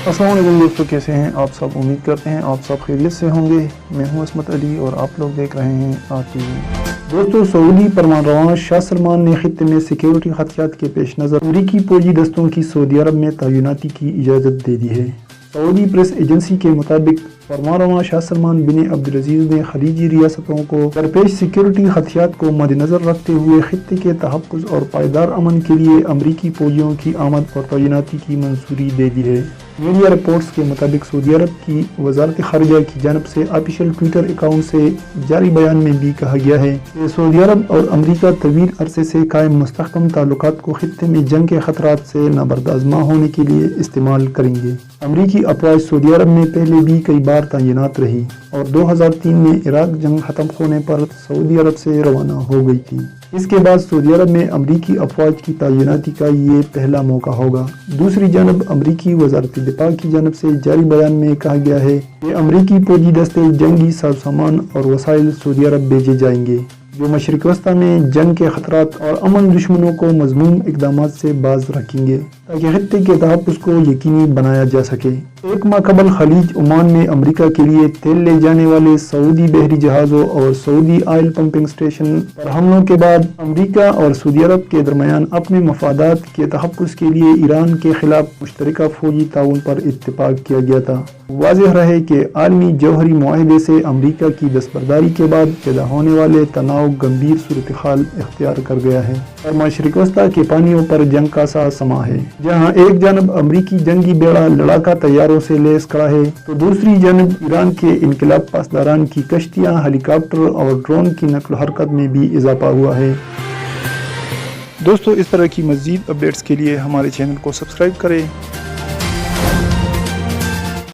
अस्सलाम वालेकुम दोस्तों, कैसे हैं आप सब। उम्मीद करते हैं आप सब खैरियत से होंगे। मैं हूं अस्मत अली और आप लोग देख रहे हैं RTV। दोस्तों, सऊदी परमानरवा शाह सलमान ने खित्ते में सिक्योरिटी खदशात के पेश नज़र अमरीकी फौजी दस्तों की सऊदी अरब में तैनाती की इजाज़त दे दी है। सऊदी प्रेस एजेंसी के मुताबिक फरमानरवा शाह सलमान बिन अब्दुलअजीज़ ने खलीजी रियासतों को दरपेश सिक्योरिटी खदशात को मद्देनज़र रखते हुए खित्ते के तहफ़्फ़ुज़ और पायदार अमन के लिए अमरीकी फौजियों की आमद और तैनाती की मंजूरी दे दी है। मीडिया रिपोर्ट्स के मुताबिक सऊदी अरब की वजारत खारिजा की जानब से ऑफिशियल ट्विटर अकाउंट से जारी बयान में भी कहा गया है कि सऊदी अरब और अमरीका तवील अरसे से कायम मुस्तहकम ताल्लुकात को खित्ते में जंग के खतरात से नाबरदाज़मा होने के लिए इस्तेमाल करेंगे। अमरीकी अफवाज सऊदी अरब में पहले भी कई बार तैनात रही और 2003 में इराक जंग खत्म होने पर सऊदी अरब से रवाना हो गई थी। इसके बाद सऊदी अरब में अमरीकी अफवाज की तैनाती का ये पहला मौका होगा। दूसरी जानब अमरीकी वजारत दिफा की जानब से जारी बयान में कहा गया है कि अमरीकी फौजी दस्ते जंगी साज सामान और वसाइल सऊदी अरब भेजे जाएंगे जो मशरिक वस्ता में जंग के खतरात और अमन दुश्मनों को मज़मूम इक़दामात से बाज रखेंगे ताकि खित्ते के तहफ़्फ़ुज़ को यकीनी बनाया जा सके। एक माह कबल खलीज ओमान में अमरीका के लिए तेल ले जाने वाले सऊदी बहरी जहाज़ों और सऊदी ऑयल पंपिंग स्टेशन पर हमलों के बाद अमरीका और सऊदी अरब के दरमियान अपने मफादात के तहफ़्फ़ुज़ के लिए ईरान के खिलाफ मुश्तरका फौजी ताउन पर इत्तेफाक किया गया था। वाज़ेह रहे कि आलमी जौहरी मुआहदे से अमरीका की दस्तबरदारी के बाद पैदा होने वाले तनाव गंभीर सूरत हाल इख्तियार कर गया है और मशरिक वस्ता के पानियों पर जंग का सा समा है, जहां एक जानब अमरीकी जंगी बेड़ा लड़ाका तैयारों से लेस खड़ा है तो दूसरी जानब ईरान के इनकलाब पासदारान की कश्तियां, हेलीकॉप्टर और ड्रोन की नकल हरकत में भी इजाफा हुआ है। दोस्तों, इस तरह की मज़ीद अपडेट्स के लिए हमारे चैनल को सब्सक्राइब करें।